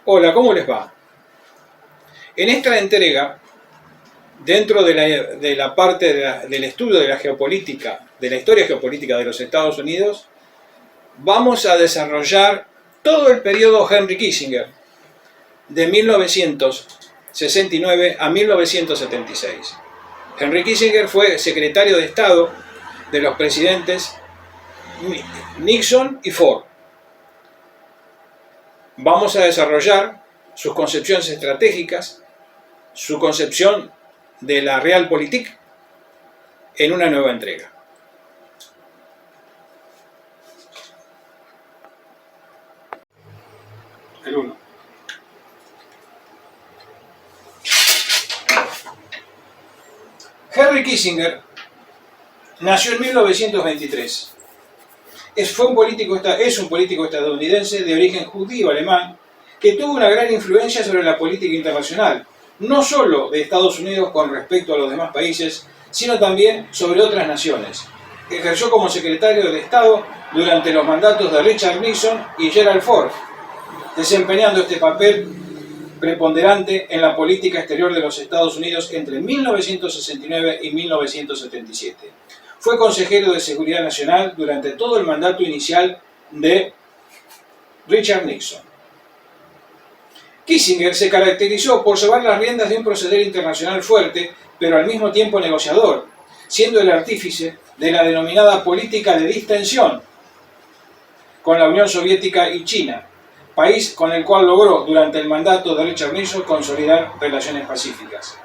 Hola, ¿cómo les va? En esta entrega, dentro de la parte del estudio de la geopolítica, de la historia geopolítica de los Estados Unidos, vamos a desarrollar todo el periodo Henry Kissinger, de 1969 a 1976. Henry Kissinger fue secretario de Estado de los presidentes Nixon y Ford. Vamos a desarrollar sus concepciones estratégicas, su concepción de la Realpolitik en una nueva entrega. El 1. Henry Kissinger nació en 1923. Es un político estadounidense de origen judío-alemán que tuvo una gran influencia sobre la política internacional, no solo de Estados Unidos con respecto a los demás países, sino también sobre otras naciones. Ejerció como secretario de Estado durante los mandatos de Richard Nixon y Gerald Ford, desempeñando este papel preponderante en la política exterior de los Estados Unidos entre 1969 y 1977. Fue consejero de Seguridad Nacional durante todo el mandato inicial de Richard Nixon. Kissinger se caracterizó por llevar las riendas de un proceder internacional fuerte, pero al mismo tiempo negociador, siendo el artífice de la denominada política de distensión con la Unión Soviética y China, país con el cual logró durante el mandato de Richard Nixon consolidar relaciones pacíficas.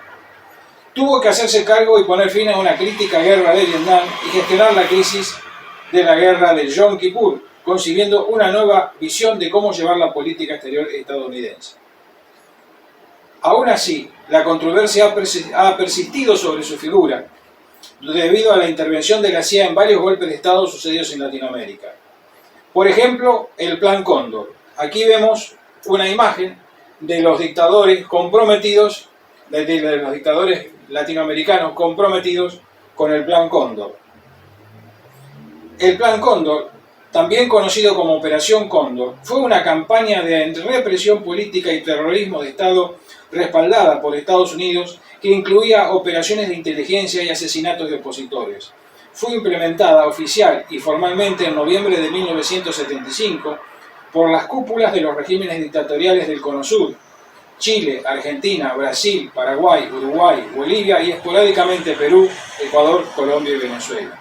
Tuvo que hacerse cargo y poner fin a una crítica guerra de Vietnam y gestionar la crisis de la guerra de Yom Kippur, concibiendo una nueva visión de cómo llevar la política exterior estadounidense. Aún así, la controversia ha persistido sobre su figura, debido a la intervención de la CIA en varios golpes de Estado sucedidos en Latinoamérica. Por ejemplo, el Plan Cóndor. Aquí vemos una imagen de los dictadores comprometidos, de los dictadores latinoamericanos comprometidos con el Plan Cóndor. El Plan Cóndor, también conocido como Operación Cóndor, fue una campaña de represión política y terrorismo de Estado respaldada por Estados Unidos que incluía operaciones de inteligencia y asesinatos de opositores. Fue implementada oficial y formalmente en noviembre de 1975 por las cúpulas de los regímenes dictatoriales del Cono Sur, Chile, Argentina, Brasil, Paraguay, Uruguay, Bolivia y esporádicamente Perú, Ecuador, Colombia y Venezuela.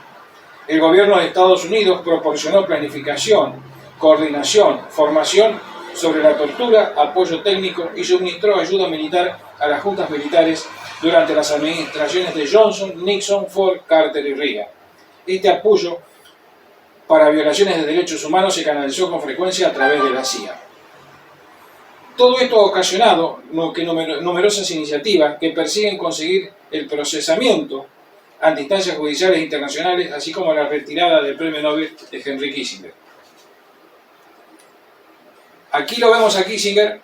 El gobierno de Estados Unidos proporcionó planificación, coordinación, formación sobre la tortura, apoyo técnico y suministró ayuda militar a las juntas militares durante las administraciones de Johnson, Nixon, Ford, Carter y Reagan. Este apoyo para violaciones de derechos humanos se canalizó con frecuencia a través de la CIA. Todo esto ha ocasionado numerosas iniciativas que persiguen conseguir el procesamiento ante instancias judiciales internacionales, así como la retirada del premio Nobel de Henry Kissinger. Aquí lo vemos a Kissinger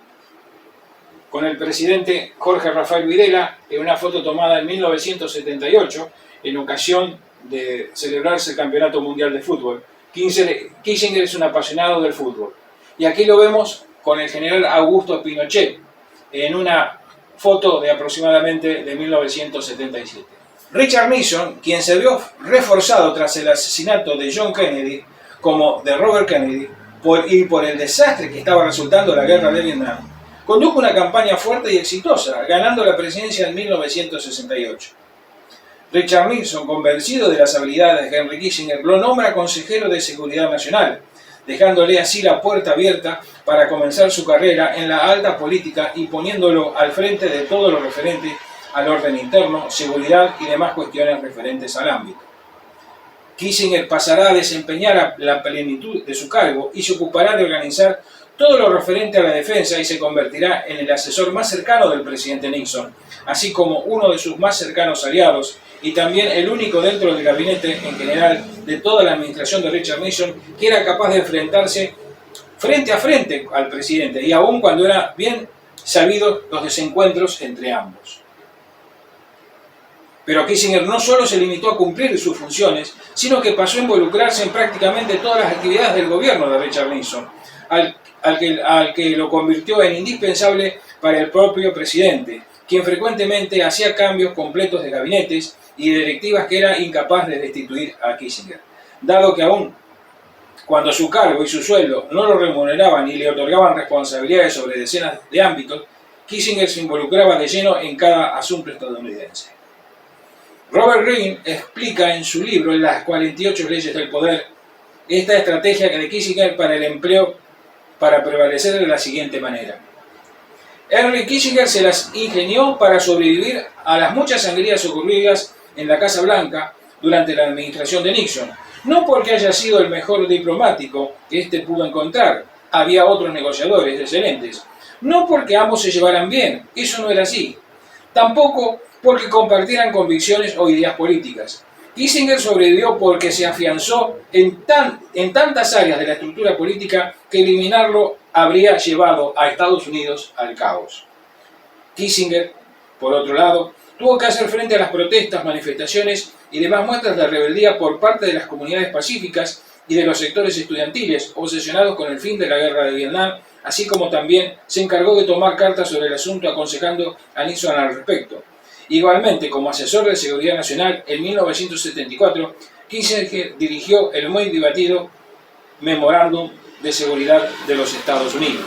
con el presidente Jorge Rafael Videla en una foto tomada en 1978 en ocasión de celebrarse el Campeonato Mundial de Fútbol. Kissinger es un apasionado del fútbol. Y aquí lo vemos con el general Augusto Pinochet en una foto de aproximadamente de 1977. Richard Nixon, quien se vio reforzado tras el asesinato de John Kennedy como de Robert Kennedy y por el desastre que estaba resultando la guerra de Vietnam, condujo una campaña fuerte y exitosa, ganando la presidencia en 1968. Richard Nixon, convencido de las habilidades de Henry Kissinger, lo nombra consejero de Seguridad Nacional, dejándole así la puerta abierta para comenzar su carrera en la alta política y poniéndolo al frente de todo lo referente al orden interno, seguridad y demás cuestiones referentes al ámbito. Kissinger pasará a desempeñar la plenitud de su cargo y se ocupará de organizar todo lo referente a la defensa y se convertirá en el asesor más cercano del presidente Nixon, así como uno de sus más cercanos aliados y también el único dentro del gabinete en general de toda la administración de Richard Nixon que era capaz de enfrentarse frente a frente al presidente, y aún cuando eran bien sabidos los desencuentros entre ambos. Pero Kissinger no solo se limitó a cumplir sus funciones, sino que pasó a involucrarse en prácticamente todas las actividades del gobierno de Richard Nixon, al que lo convirtió en indispensable para el propio presidente, quien frecuentemente hacía cambios completos de gabinetes y de directivas que era incapaz de destituir a Kissinger, dado que aún cuando su cargo y su sueldo no lo remuneraban y le otorgaban responsabilidades sobre decenas de ámbitos, Kissinger se involucraba de lleno en cada asunto estadounidense. Robert Greene explica en su libro Las 48 leyes del poder esta estrategia de Kissinger para el empleo para prevalecer de la siguiente manera. Henry Kissinger se las ingenió para sobrevivir a las muchas sangrías ocurridas en la Casa Blanca durante la administración de Nixon, no porque haya sido el mejor diplomático que éste pudo encontrar, había otros negociadores excelentes, no porque ambos se llevaran bien, eso no era así, tampoco porque compartieran convicciones o ideas políticas. Kissinger sobrevivió porque se afianzó en tantas áreas de la estructura política que eliminarlo habría llevado a Estados Unidos al caos. Kissinger, por otro lado, tuvo que hacer frente a las protestas, manifestaciones y demás muestras de rebeldía por parte de las comunidades pacíficas y de los sectores estudiantiles obsesionados con el fin de la guerra de Vietnam, así como también se encargó de tomar cartas sobre el asunto aconsejando a Nixon al respecto. Igualmente, como asesor de Seguridad Nacional, en 1974, Kissinger dirigió el muy debatido Memorándum de Seguridad de los Estados Unidos.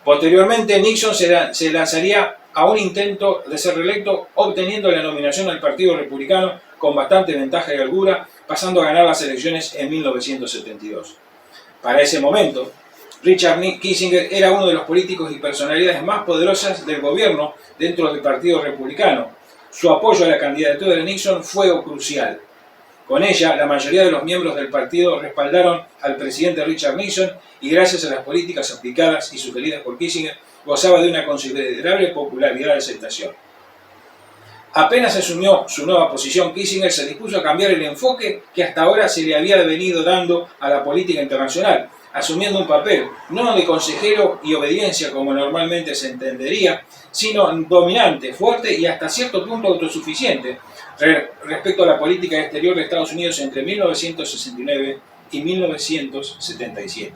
Posteriormente, Nixon se lanzaría a un intento de ser reelecto, obteniendo la nominación al Partido Republicano con bastante ventaja y holgura, pasando a ganar las elecciones en 1972. Para ese momento, Richard Kissinger era uno de los políticos y personalidades más poderosas del gobierno dentro del Partido Republicano. Su apoyo a la candidatura de Nixon fue crucial. Con ella, la mayoría de los miembros del partido respaldaron al presidente Richard Nixon y gracias a las políticas aplicadas y sugeridas por Kissinger, gozaba de una considerable popularidad y aceptación. Apenas asumió su nueva posición, Kissinger se dispuso a cambiar el enfoque que hasta ahora se le había venido dando a la política internacional, asumiendo un papel no de consejero y obediencia como normalmente se entendería, sino dominante, fuerte y hasta cierto punto autosuficiente respecto a la política exterior de Estados Unidos entre 1969 y 1977.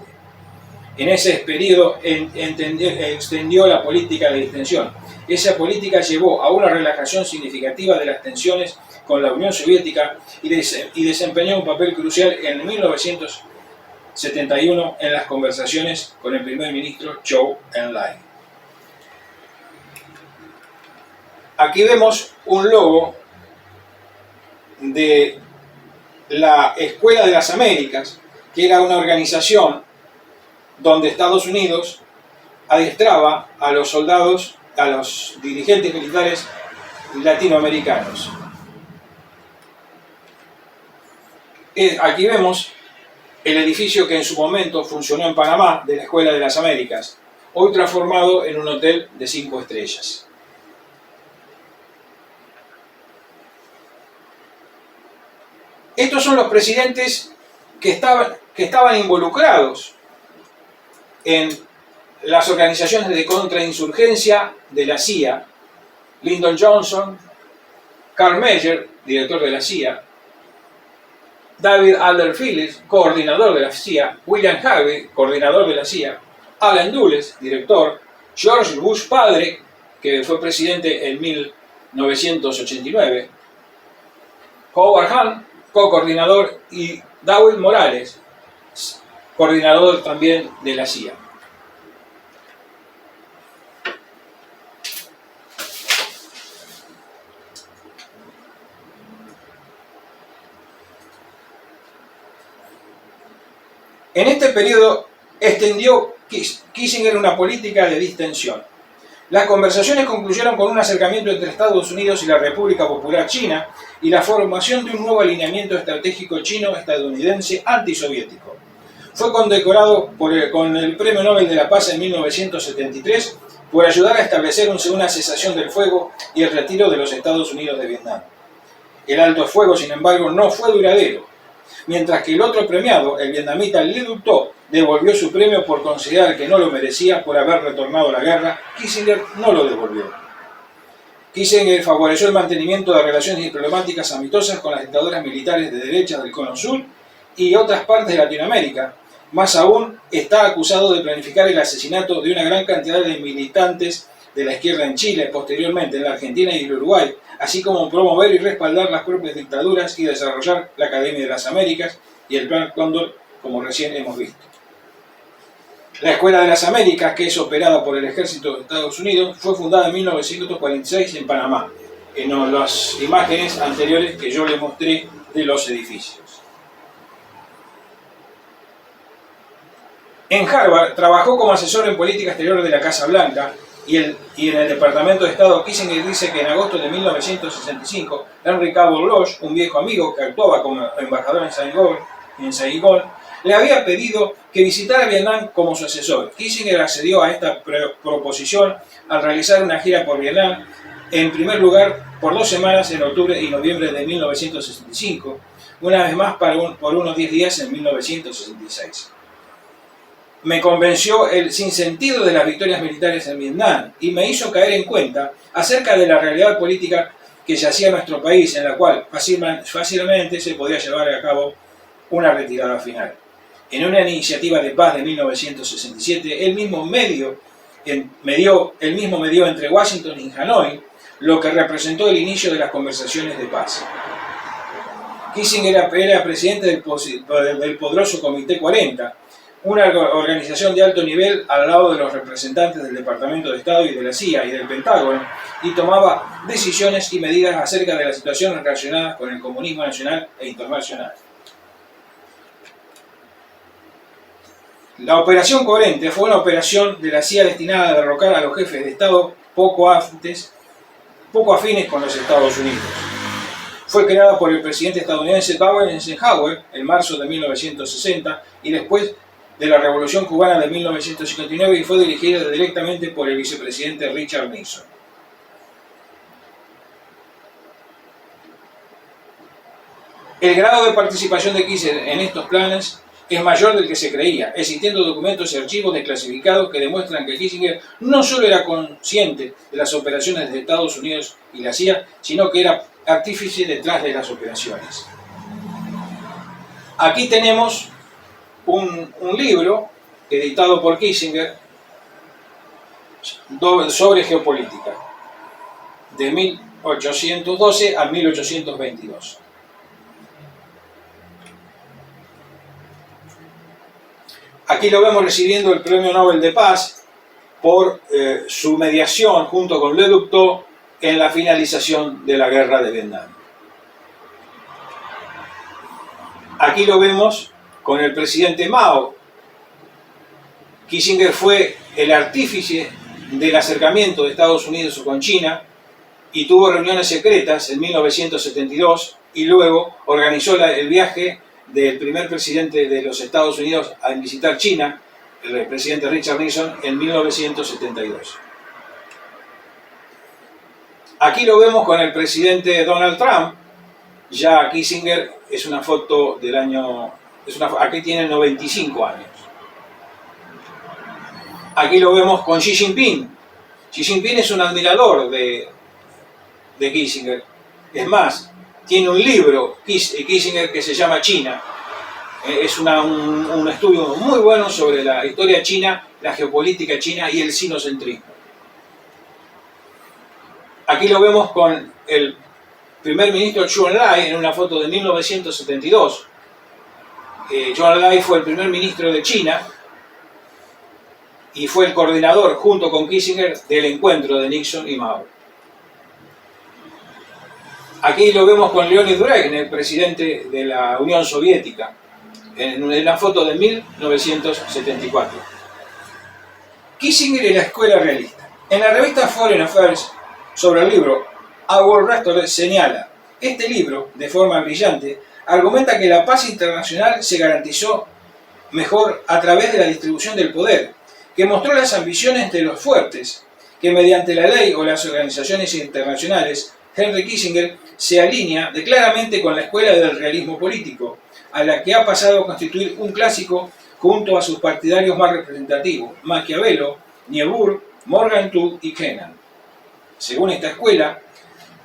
En ese periodo extendió la política de distensión. Esa política llevó a una relajación significativa de las tensiones con la Unión Soviética y desempeñó un papel crucial en 1971 en las conversaciones con el primer ministro Zhou Enlai. Aquí vemos un logo de la Escuela de las Américas, que era una organización donde Estados Unidos adiestraba a los soldados, a los dirigentes militares latinoamericanos. Aquí vemos el edificio que en su momento funcionó en Panamá de la Escuela de las Américas, hoy transformado en un hotel de 5 estrellas. Estos son los presidentes que estaban involucrados en las organizaciones de contrainsurgencia de la CIA: Lyndon Johnson, Carl Meyer, director de la CIA, David Alder Phillips, coordinador de la CIA, William Harvey, coordinador de la CIA, Allen Dulles, director, George Bush padre, que fue presidente en 1989, Howard Hunt, co-coordinador, y David Morales, coordinador también de la CIA. En este periodo extendió Kissinger una política de distensión. Las conversaciones concluyeron con un acercamiento entre Estados Unidos y la República Popular China y la formación de un nuevo alineamiento estratégico chino-estadounidense antisoviético. Fue condecorado con el Premio Nobel de la Paz en 1973 por ayudar a establecer una cesación del fuego y el retiro de los Estados Unidos de Vietnam. El alto fuego, sin embargo, no fue duradero. Mientras que el otro premiado, el vietnamita Le Duc Tho, devolvió su premio por considerar que no lo merecía por haber retornado a la guerra, Kissinger no lo devolvió. Kissinger favoreció el mantenimiento de relaciones diplomáticas amistosas con las dictaduras militares de derecha del Cono Sur y otras partes de Latinoamérica. Más aún, está acusado de planificar el asesinato de una gran cantidad de militantes de la izquierda en Chile, posteriormente en la Argentina y el Uruguay, así como promover y respaldar las propias dictaduras y desarrollar la Academia de las Américas y el Plan Cóndor, como recién hemos visto. La Escuela de las Américas, que es operada por el Ejército de Estados Unidos, fue fundada en 1946 en Panamá, en las imágenes anteriores que yo les mostré de los edificios. En Harvard trabajó como asesor en política exterior de la Casa Blanca y en el Departamento de Estado. Kissinger dice que en agosto de 1965, Henry Cabot Lodge, un viejo amigo que actuaba como embajador en Saigón, le había pedido que visitara Vietnam como su asesor. Kissinger accedió a esta proposición al realizar una gira por Vietnam, en primer lugar por 2 semanas en octubre y noviembre de 1965, una vez más por unos 10 días en 1966. Me convenció el sinsentido de las victorias militares en Vietnam y me hizo caer en cuenta acerca de la realidad política que yacía nuestro país, en la cual fácilmente se podía llevar a cabo una retirada final. En una iniciativa de paz de 1967, él mismo me dio entre Washington y Hanoi, lo que representó el inicio de las conversaciones de paz. Kissinger era presidente del poderoso Comité 40, una organización de alto nivel al lado de los representantes del Departamento de Estado y de la CIA y del Pentágono, y tomaba decisiones y medidas acerca de las situaciones relacionadas con el comunismo nacional e internacional. La Operación Coherente fue una operación de la CIA destinada a derrocar a los jefes de Estado poco afines con los Estados Unidos. Fue creada por el presidente estadounidense Dwight Eisenhower en marzo de 1960 y después de la Revolución Cubana de 1959 y fue dirigida directamente por el vicepresidente Richard Nixon. El grado de participación de Kissinger en estos planes es mayor del que se creía, existiendo documentos y archivos desclasificados que demuestran que Kissinger no solo era consciente de las operaciones de Estados Unidos y la CIA, sino que era artífice detrás de las operaciones. Aquí tenemos un libro editado por Kissinger sobre geopolítica, de 1812 a 1822. Aquí lo vemos recibiendo el Premio Nobel de Paz por su mediación junto con Le Duc Tho en la finalización de la guerra de Vietnam. Aquí lo vemos con el presidente Mao. Kissinger fue el artífice del acercamiento de Estados Unidos con China y tuvo reuniones secretas en 1972 y luego organizó el viaje del primer presidente de los Estados Unidos a visitar China, el presidente Richard Nixon, en 1972. Aquí lo vemos con el presidente Donald Trump. Ya Kissinger es una foto del año... aquí tiene 95 años. Aquí lo vemos con Xi Jinping. Xi Jinping es un admirador de Kissinger. Es más, tiene un libro, Kissinger, que se llama China. Es un estudio muy bueno sobre la historia china, la geopolítica china y el sinocentrismo. Aquí lo vemos con el primer ministro Zhou Enlai en una foto de 1972. Zhou Enlai fue el primer ministro de China y fue el coordinador, junto con Kissinger, del encuentro de Nixon y Mao. Aquí lo vemos con Leonid Brezhnev, presidente de la Unión Soviética, en una foto de 1974. Kissinger y la escuela realista. En la revista Foreign Affairs, sobre el libro A World Restored, señala: este libro, de forma brillante, argumenta que la paz internacional se garantizó mejor a través de la distribución del poder, que mostró las ambiciones de los fuertes, que mediante la ley o las organizaciones internacionales, Henry Kissinger se alinea claramente con la escuela del realismo político, a la que ha pasado a constituir un clásico junto a sus partidarios más representativos, Maquiavelo, Niebuhr, Morgenthau y Kennan. Según esta escuela,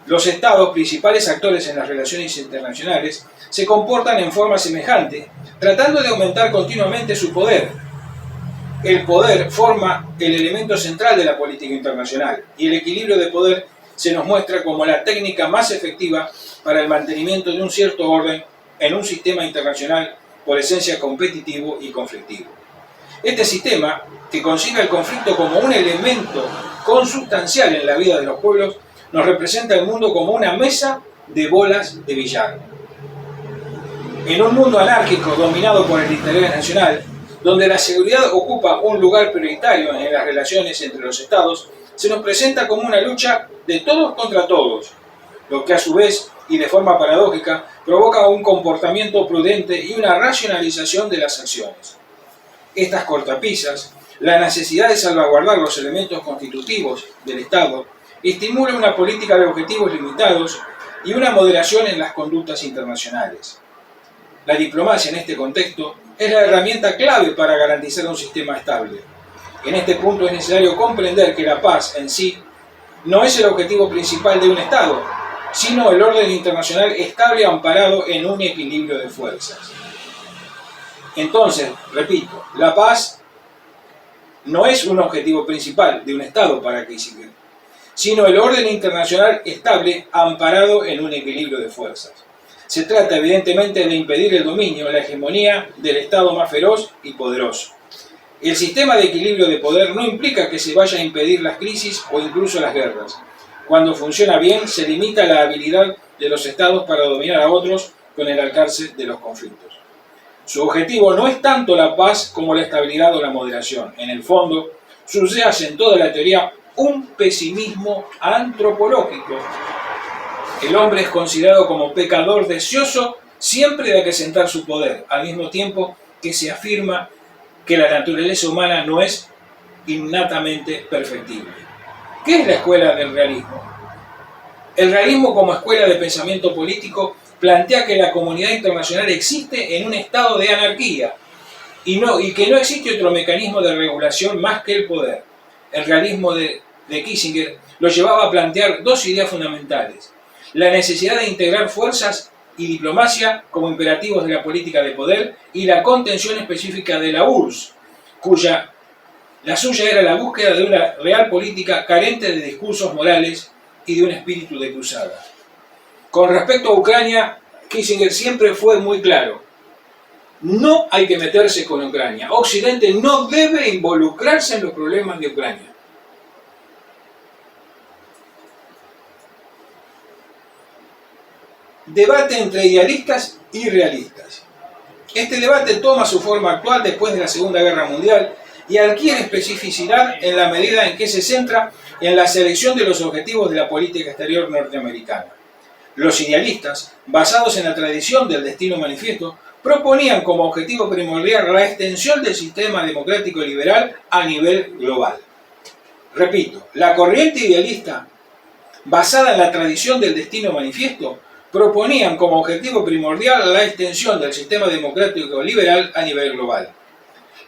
los estados, principales actores en las relaciones internacionales, se comportan en forma semejante, tratando de aumentar continuamente su poder. El poder forma el elemento central de la política internacional y el equilibrio de poder se nos muestra como la técnica más efectiva para el mantenimiento de un cierto orden en un sistema internacional por esencia competitivo y conflictivo. Este sistema, que considera el conflicto como un elemento consustancial en la vida de los pueblos, nos representa el mundo como una mesa de bolas de billar. En un mundo anárquico dominado por el interés nacional, donde la seguridad ocupa un lugar prioritario en las relaciones entre los estados, se nos presenta como una lucha de todos contra todos, lo que a su vez, y de forma paradójica, provoca un comportamiento prudente y una racionalización de las acciones. Estas cortapisas, la necesidad de salvaguardar los elementos constitutivos del Estado, estimula una política de objetivos limitados y una moderación en las conductas internacionales. La diplomacia en este contexto es la herramienta clave para garantizar un sistema estable. En este punto es necesario comprender que la paz en sí no es el objetivo principal de un Estado, sino el orden internacional estable amparado en un equilibrio de fuerzas. Entonces, repito, la paz no es un objetivo principal de un Estado para Kissinger, sino el orden internacional estable amparado en un equilibrio de fuerzas. Se trata evidentemente de impedir el dominio, la hegemonía del Estado más feroz y poderoso. El sistema de equilibrio de poder no implica que se vaya a impedir las crisis o incluso las guerras. Cuando funciona bien, se limita la habilidad de los estados para dominar a otros con el alcance de los conflictos. Su objetivo no es tanto la paz como la estabilidad o la moderación. En el fondo, subyace en toda la teoría un pesimismo antropológico. El hombre es considerado como pecador deseoso siempre de acrecentar su poder, al mismo tiempo que se afirma que la naturaleza humana no es innatamente perfectible. ¿Qué es la escuela del realismo? El realismo como escuela de pensamiento político plantea que la comunidad internacional existe en un estado de anarquía y que no existe otro mecanismo de regulación más que el poder. El realismo de Kissinger lo llevaba a plantear dos ideas fundamentales: la necesidad de integrar fuerzas y diplomacia como imperativos de la política de poder y la contención específica de la URSS, la suya era la búsqueda de una real política carente de discursos morales y de un espíritu de cruzada. Con respecto a Ucrania, Kissinger siempre fue muy claro: no hay que meterse con Ucrania. Occidente no debe involucrarse en los problemas de Ucrania. Debate entre idealistas y realistas. Este debate toma su forma actual después de la Segunda Guerra Mundial y adquiere especificidad en la medida en que se centra en la selección de los objetivos de la política exterior norteamericana. Los idealistas, basados en la tradición del Destino Manifiesto, proponían como objetivo primordial la extensión del sistema democrático y liberal a nivel global. Repito, la corriente idealista, basada en la tradición del Destino Manifiesto, proponían como objetivo primordial la extensión del sistema democrático liberal a nivel global.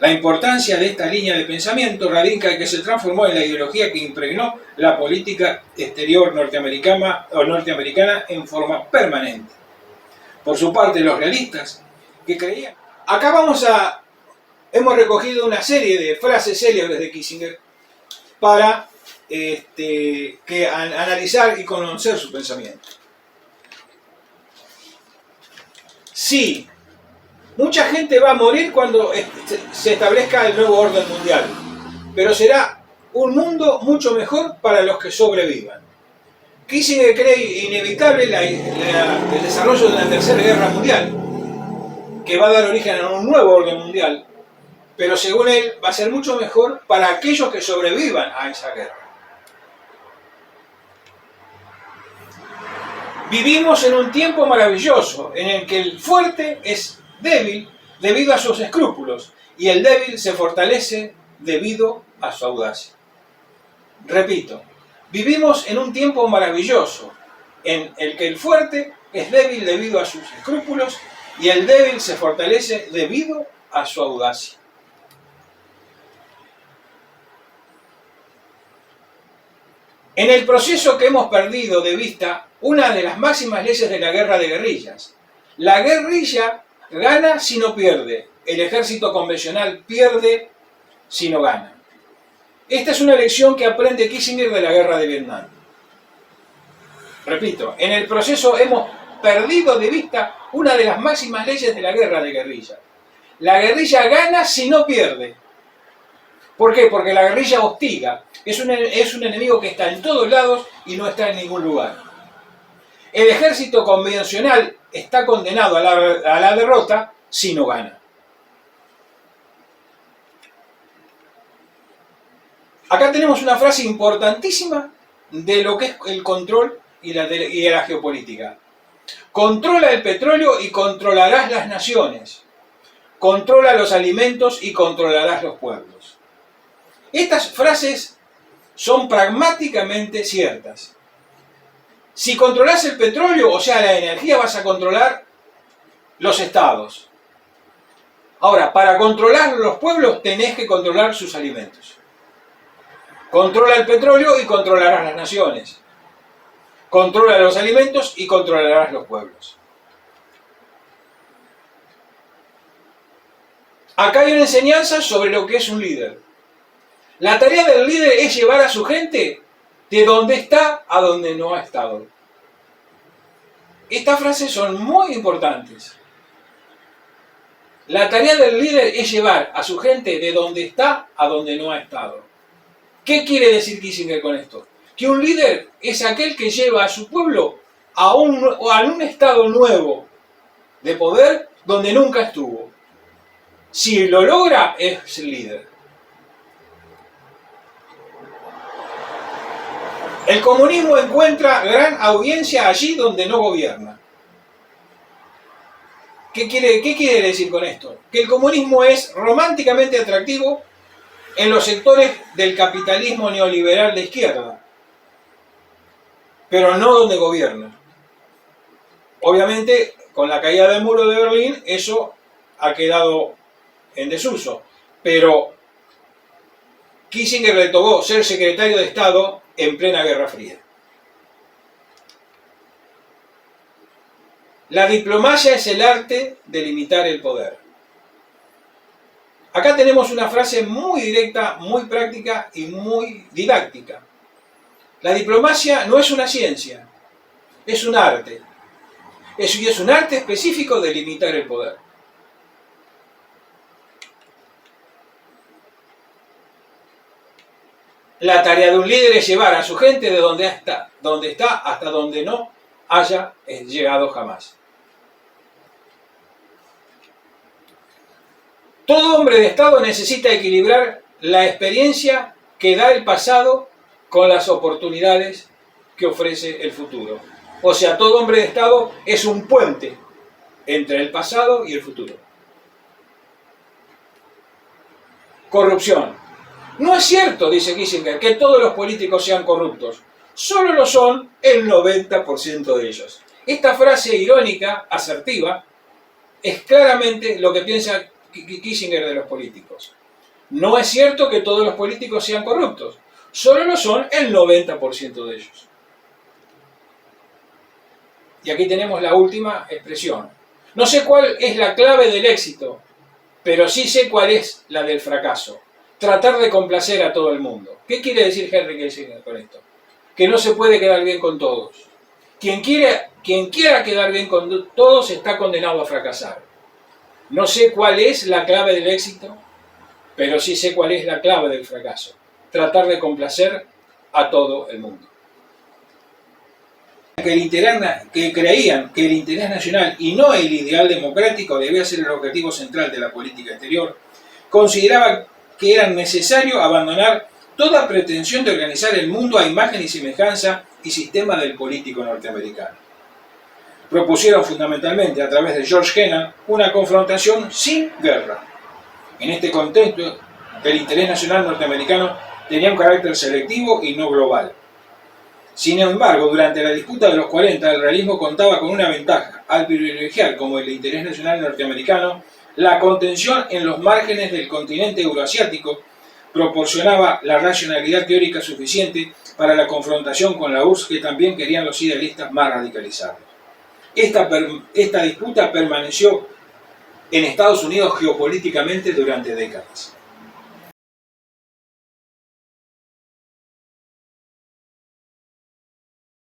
La importancia de esta línea de pensamiento radica en que se transformó en la ideología que impregnó la política exterior norteamericana en forma permanente. Por su parte, los realistas, que creían... Acá hemos recogido una serie de frases célebres de Kissinger para analizar y conocer su pensamiento. Sí, mucha gente va a morir cuando se establezca el nuevo orden mundial, pero será un mundo mucho mejor para los que sobrevivan. Kissinger cree inevitable el desarrollo de la Tercera Guerra Mundial, que va a dar origen a un nuevo orden mundial, pero según él va a ser mucho mejor para aquellos que sobrevivan a esa guerra. Vivimos en un tiempo maravilloso en el que el fuerte es débil debido a sus escrúpulos y el débil se fortalece debido a su audacia. Repito, vivimos en un tiempo maravilloso en el que el fuerte es débil debido a sus escrúpulos y el débil se fortalece debido a su audacia. En el proceso que hemos perdido de vista una de las máximas leyes de la guerra de guerrillas. La guerrilla gana si no pierde. El ejército convencional pierde si no gana. Esta es una lección que aprende Kissinger de la guerra de Vietnam. Repito, en el proceso hemos perdido de vista una de las máximas leyes de la guerra de guerrilla. La guerrilla gana si no pierde. ¿Por qué? Porque la guerrilla hostiga. Es un enemigo que está en todos lados y no está en ningún lugar. El ejército convencional está condenado a la derrota si no gana. Acá tenemos una frase importantísima de lo que es el control y de la geopolítica. Controla el petróleo y controlarás las naciones. Controla los alimentos y controlarás los pueblos. Estas frases son pragmáticamente ciertas. Si controlas el petróleo, o sea, la energía, vas a controlar los estados. Ahora, para controlar los pueblos tenés que controlar sus alimentos. Controla el petróleo y controlarás las naciones. Controla los alimentos y controlarás los pueblos. Acá hay una enseñanza sobre lo que es un líder. La tarea del líder es llevar a su gente de donde está a donde no ha estado. Estas frases son muy importantes. La tarea del líder es llevar a su gente de donde está a donde no ha estado. ¿Qué quiere decir Kissinger con esto? Que un líder es aquel que lleva a su pueblo a un estado nuevo de poder donde nunca estuvo. Si lo logra, es el líder. El comunismo encuentra gran audiencia allí donde no gobierna. ¿Qué quiere decir con esto? Que el comunismo es románticamente atractivo en los sectores del capitalismo neoliberal de izquierda, pero no donde gobierna. Obviamente, con la caída del muro de Berlín, eso ha quedado en desuso, pero Kissinger le tocó ser secretario de Estado en plena Guerra Fría. La diplomacia es el arte de limitar el poder. Acá tenemos una frase muy directa, muy práctica y muy didáctica. La diplomacia no es una ciencia, es un arte. Es un arte específico de limitar el poder. La tarea de un líder es llevar a su gente de donde está hasta donde no haya llegado jamás. Todo hombre de Estado necesita equilibrar la experiencia que da el pasado con las oportunidades que ofrece el futuro. O sea, todo hombre de Estado es un puente entre el pasado y el futuro. Corrupción. No es cierto, dice Kissinger, que todos los políticos sean corruptos. Solo lo son el 90% de ellos. Esta frase irónica, asertiva, es claramente lo que piensa Kissinger de los políticos. No es cierto que todos los políticos sean corruptos. Solo lo son el 90% de ellos. Y aquí tenemos la última expresión. No sé cuál es la clave del éxito, pero sí sé cuál es la del fracaso. Tratar de complacer a todo el mundo. ¿Qué quiere decir Henry Kissinger con esto? Que no se puede quedar bien con todos. Quien quiera quedar bien con todos está condenado a fracasar. No sé cuál es la clave del éxito, pero sí sé cuál es la clave del fracaso. Tratar de complacer a todo el mundo. Que creían que el interés nacional y no el ideal democrático debía ser el objetivo central de la política exterior, consideraban que era necesario abandonar toda pretensión de organizar el mundo a imagen y semejanza y sistema del político norteamericano. Propusieron fundamentalmente, a través de George Kennan, una confrontación sin guerra. En este contexto, el interés nacional norteamericano tenía un carácter selectivo y no global. Sin embargo, durante la disputa de los 40, el realismo contaba con una ventaja, al privilegiar como el interés nacional norteamericano la contención en los márgenes del continente euroasiático, proporcionaba la racionalidad teórica suficiente para la confrontación con la URSS que también querían los idealistas más radicalizados. Esta disputa permaneció en Estados Unidos geopolíticamente durante décadas.